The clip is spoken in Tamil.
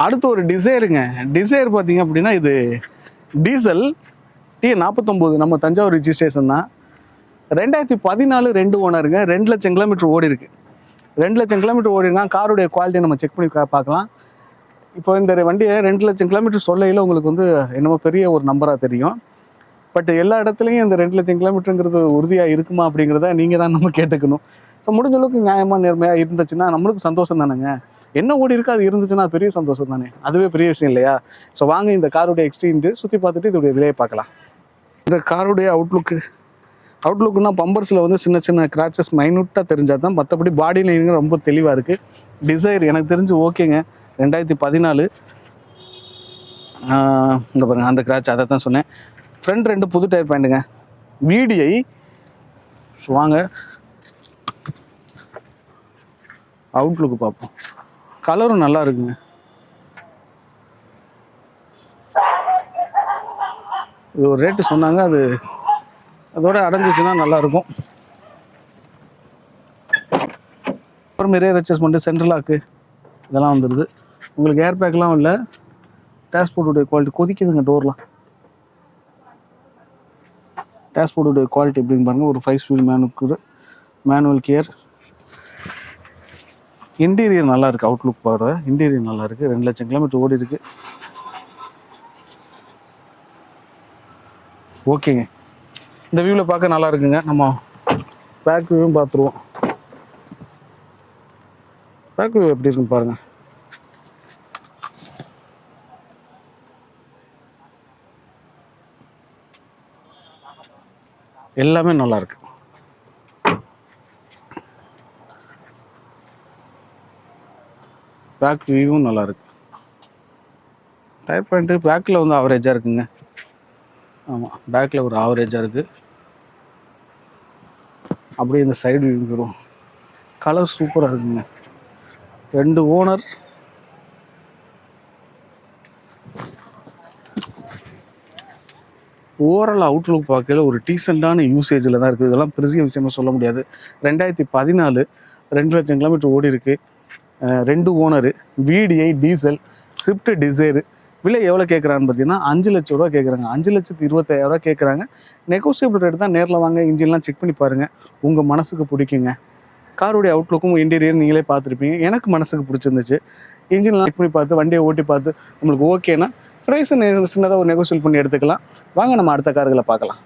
அடுத்து ஒரு டிசைருங்க. டிசைர் பார்த்தீங்க அப்படின்னா இது டீசல் T49 நம்ம தஞ்சாவூர் ரிஜிஸ்ட்ரேஷன் தான். 2014 2 ஓனருங்க. 2 லட்சம் கிலோமீட்டர் ஓடி இருக்கு. 2 லட்சம் கிலோமீட்டர் ஓடி இருக்கான். காருடைய குவாலிட்டியை நம்ம செக் பண்ணி பார்க்கலாம். இப்போ இந்த வண்டியை 2 லட்சம் கிலோமீட்டர் சொல்லையில் உங்களுக்கு வந்து என்னமோ பெரிய ஒரு நம்பராக தெரியும். பட் எல்லா இடத்துலையும் இந்த 2 லட்சம் கிலோமீட்டருங்கிறது உறுதியாக இருக்குமா அப்படிங்கிறத நீங்கள் தான் நம்ம கேட்டுக்கணும். ஸோ முடிஞ்ச அளவுக்கு நியாயமாக நேர்மையாக இருந்துச்சுன்னா நம்மளுக்கு சந்தோஷம் தானேங்க. என்ன ஓடி இருக்கு அது இருந்துச்சுன்னா அது பெரிய சந்தோஷம் தானே. அதுவே பெரிய விஷயம் இல்லையா? ஸோ வாங்க இந்த காருடைய எக்ஸ்டீரியர் சுற்றி பார்த்துட்டு இதோடைய விலையை பார்க்கலாம். இந்த காருடைய அவுட்லுக்குன்னா பம்பர்ஸில் வந்து சின்ன சின்ன கிராச்சஸ் மைனூட்டாக தெரிஞ்சால் தான், மற்றபடி பாடி லைனிங் ரொம்ப தெளிவாக இருக்குது. டிசைர் எனக்கு தெரிஞ்சு ஓகேங்க. 2014 இங்கே பாருங்கள் அந்த கிராச், அதை தான் சொன்னேன். ஃப்ரண்ட் 2 புது டயர் பாயிண்ட்டுங்க. VDI வாங்க அவுட்லுக்கு பார்ப்போம். கலரும் நல்லா இருக்குங்க. இது ஒரு ரேட்டு சொன்னாங்க, அது அதோட அடைஞ்சிச்சுன்னா நல்லாயிருக்கும். அப்புறம் மிரர் அட்ஜஸ்ட்மெண்ட்டு, சென்ட்ரல் லாக்கு இதெல்லாம் வந்துடுது. உங்களுக்கு ஏர் பேக்லாம் இல்லை. டேஷ்போர்டுடைய குவாலிட்டி கொதிக்குதுங்க. டோர்லாம் டேஷ்போர்டுடைய குவாலிட்டி எப்படின்னு பாருங்கள். ஒரு 5 ஸ்பீட் மேனுவல் கியர். இன்டீரியர் நல்லா இருக்குது. அவுட்லுக் பாரு, இன்டீரியர் நல்லா இருக்குது. 2 லட்சம் கிலோமீட்டர் ஓடி இருக்குது. ஓகேங்க. இந்த வியூவில் பார்க்க நல்லா இருக்குங்க. நம்ம பேக் வியூவும் பார்த்துருவோம். பேக் வியூ எப்படி இருக்குன்னு பாருங்கள். எல்லாமே நல்லா இருக்கு. பேக் வியூவும் நல்லா இருக்கு. டயர் பாயிண்ட்டு பேக்கில் வந்து ஆவரேஜாக இருக்குங்க. ஆமாம், பேக்கில் ஒரு ஆவரேஜாக இருக்குது. அப்படியே இந்த சைடு வியூ வரும். கலர் சூப்பராக இருக்குங்க. 2 ஓனர். ஓவரால் அவுட்லுக் பார்க்கல ஒரு டீசெண்டான யூசேஜில் தான் இருக்குது. இதெல்லாம் பெரிய விஷயமா சொல்ல முடியாது. 2014 2 லட்சம் கிலோமீட்டர் ஓடி இருக்குது. 2 owner, VDI diesel, Swift Dzire. விலை எவ்வளோ கேட்குறான்னு பார்த்தீங்கன்னா 5 லட்ச ரூபா கேட்குறாங்க. 5,25,000 கேட்குறாங்க. நெகோசியபிள் ரேட் தான். நேரில் வாங்க, இன்ஜின்லாம் செக் பண்ணி பாருங்கள். உங்கள் மனசுக்கு பிடிக்குங்க. காருடைய அவுட்லுக்கும் இன்டீரியர் நீங்களே பார்த்துருப்பீங்க. எனக்கு மனசுக்கு பிடிச்சிருந்துச்சு. இன்ஜின்லாம் செக் பண்ணி பார்த்து வண்டியை ஓட்டி பார்த்து நம்மளுக்கு ஓகேனா ப்ரைஸை சின்னதாக ஒரு நெகோசியேட் பண்ணி எடுத்துக்கலாம். வாங்க நம்ம அடுத்த கார்களை பார்க்கலாம்.